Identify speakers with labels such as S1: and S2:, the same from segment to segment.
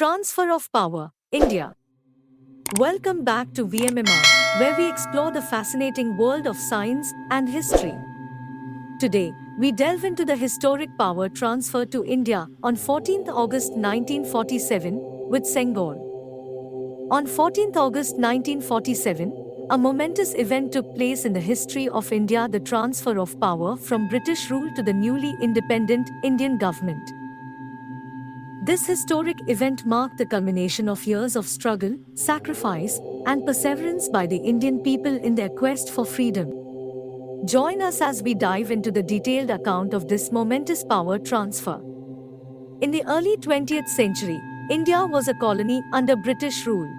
S1: Transfer of Power, India. Welcome back to VMMARR, where we explore the fascinating world of science and history. Today, we delve into the historic power transfer to India on 14th August 1947 with Sengol. On 14th August 1947, a momentous event took place in the history of India, the transfer of power from British rule to the newly independent Indian government. This historic event marked the culmination of years of struggle, sacrifice, and perseverance by the Indian people in their quest for freedom. Join us as we dive into the detailed account of this momentous power transfer. In the early 20th century, India was a colony under British rule.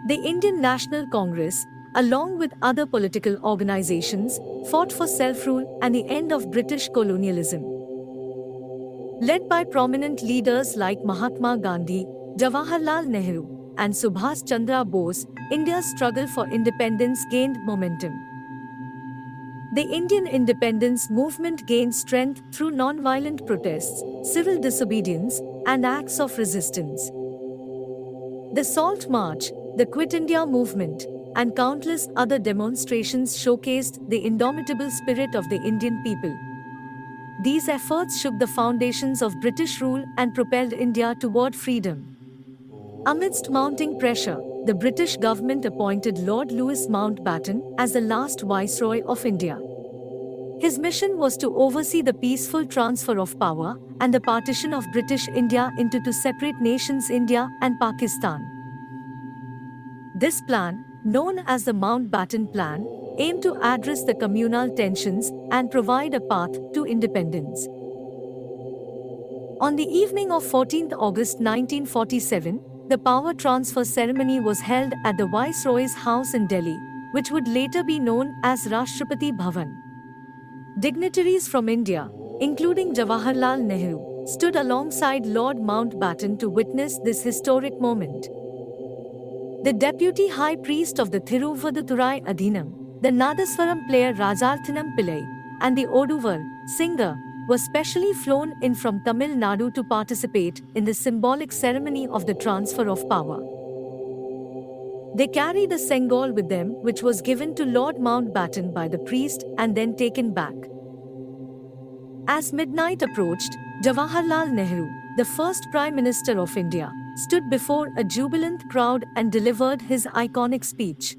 S1: The Indian National Congress, along with other political organizations, fought for self-rule and the end of British colonialism. Led by prominent leaders like Mahatma Gandhi, Jawaharlal Nehru, and Subhas Chandra Bose, India's struggle for independence gained momentum. The Indian independence movement gained strength through non-violent protests, civil disobedience, and acts of resistance. The Salt March, the Quit India movement, and countless other demonstrations showcased the indomitable spirit of the Indian people. These efforts shook the foundations of British rule and propelled India toward freedom. Amidst mounting pressure, the British government appointed Lord Louis Mountbatten as the last Viceroy of India. His mission was to oversee the peaceful transfer of power and the partition of British India into two separate nations, India and Pakistan. This plan, known as the Mountbatten Plan, aimed to address the communal tensions and provide a path to independence. On the evening of 14th August 1947, the power transfer ceremony was held at the Viceroy's house in Delhi, which would later be known as Rashtrapati Bhavan. Dignitaries from India, including Jawaharlal Nehru, stood alongside Lord Mountbatten to witness this historic moment. The Deputy High Priest of the Thiruvaduthurai Adhinam, the Nadaswaram player Rajarthinam Pillai, and the Oduvar singer were specially flown in from Tamil Nadu to participate in the symbolic ceremony of the transfer of power. They carried a Sengol with them, which was given to Lord Mountbatten by the priest and then taken back. As midnight approached, Jawaharlal Nehru, the first Prime Minister of India, stood before a jubilant crowd and delivered his iconic speech.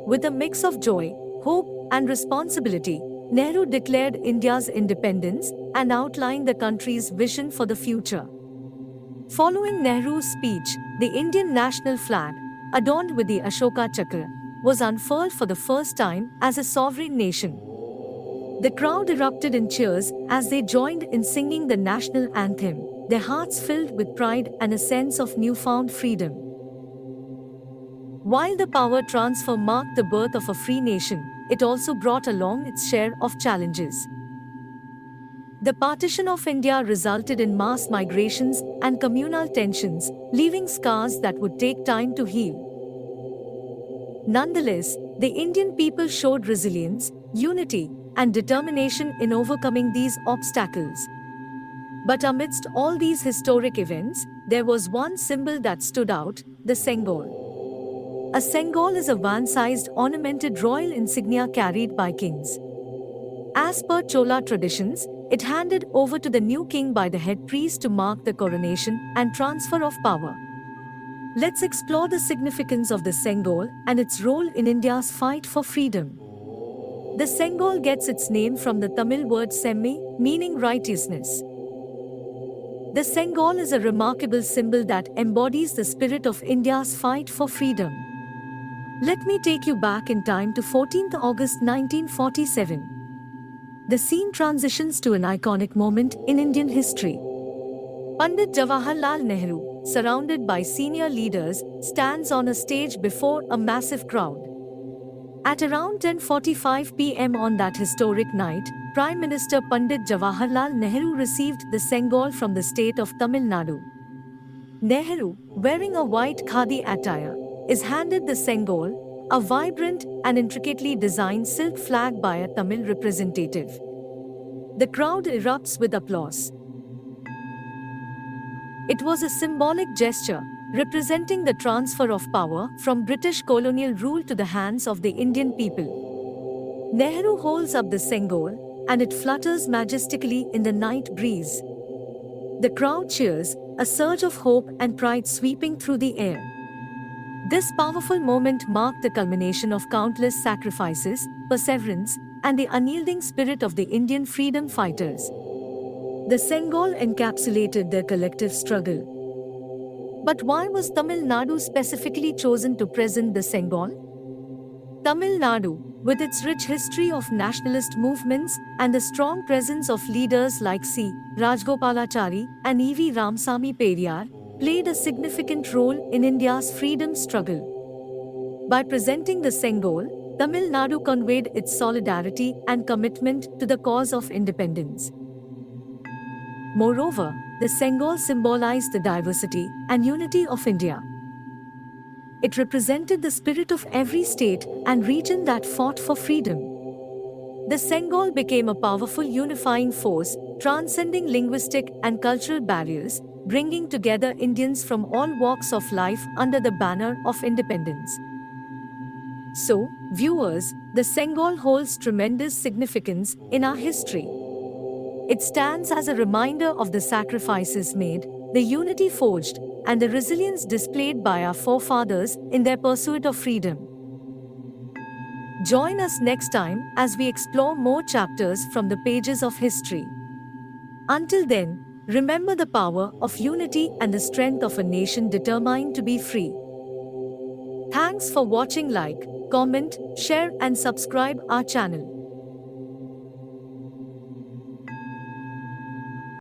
S1: With a mix of joy, hope, and responsibility, Nehru declared India's independence and outlined the country's vision for the future. Following Nehru's speech, the Indian national flag, adorned with the Ashoka Chakra, was unfurled for the first time as a sovereign nation. The crowd erupted in cheers as they joined in singing the national anthem, their hearts filled with pride and a sense of newfound freedom. While the power transfer marked the birth of a free nation, it also brought along its share of challenges. The partition of India resulted in mass migrations and communal tensions, leaving scars that would take time to heal. Nonetheless, the Indian people showed resilience, unity, and determination in overcoming these obstacles. But amidst all these historic events, there was one symbol that stood out: the Sengol. A Sengol is a van-sized ornamented royal insignia carried by kings. As per Chola traditions, it handed over to the new king by the head priest to mark the coronation and transfer of power. Let's explore the significance of the Sengol and its role in India's fight for freedom. The Sengol gets its name from the Tamil word semmi, meaning righteousness. The Sengol is a remarkable symbol that embodies the spirit of India's fight for freedom. Let me take you back in time to 14th August 1947. The scene transitions to an iconic moment in Indian history. Pandit Jawaharlal Nehru, surrounded by senior leaders, stands on a stage before a massive crowd. At around 10:45 p.m. on that historic night, Prime Minister Pandit Jawaharlal Nehru received the Sengol from the state of Tamil Nadu. Nehru, wearing a white khadi attire, is handed the Sengol, a vibrant and intricately designed silk flag by a Tamil representative. The crowd erupts with applause. It was a symbolic gesture, representing the transfer of power from British colonial rule to the hands of the Indian people. Nehru holds up the Sengol, and it flutters majestically in the night breeze. The crowd cheers, a surge of hope and pride sweeping through the air. This powerful moment marked the culmination of countless sacrifices, perseverance, and the unyielding spirit of the Indian freedom fighters. The Sengol encapsulated their collective struggle. But why was Tamil Nadu specifically chosen to present the Sengol? Tamil Nadu, with its rich history of nationalist movements and the strong presence of leaders like C. Rajgopalachari and E.V. Ramsamy Periyar, played a significant role in India's freedom struggle. By presenting the Sengol, Tamil Nadu conveyed its solidarity and commitment to the cause of independence. Moreover, the Sengol symbolized the diversity and unity of India. It represented the spirit of every state and region that fought for freedom. The Sengol became a powerful unifying force, transcending linguistic and cultural barriers, bringing together Indians from all walks of life under the banner of independence. So, viewers, the Sengol holds tremendous significance in our history. It stands as a reminder of the sacrifices made, the unity forged, and the resilience displayed by our forefathers in their pursuit of freedom. Join us next time as we explore more chapters from the pages of history. Until then, remember the power of unity and the strength of a nation determined to be free. Thanks for watching. Like, comment, share and subscribe our channel.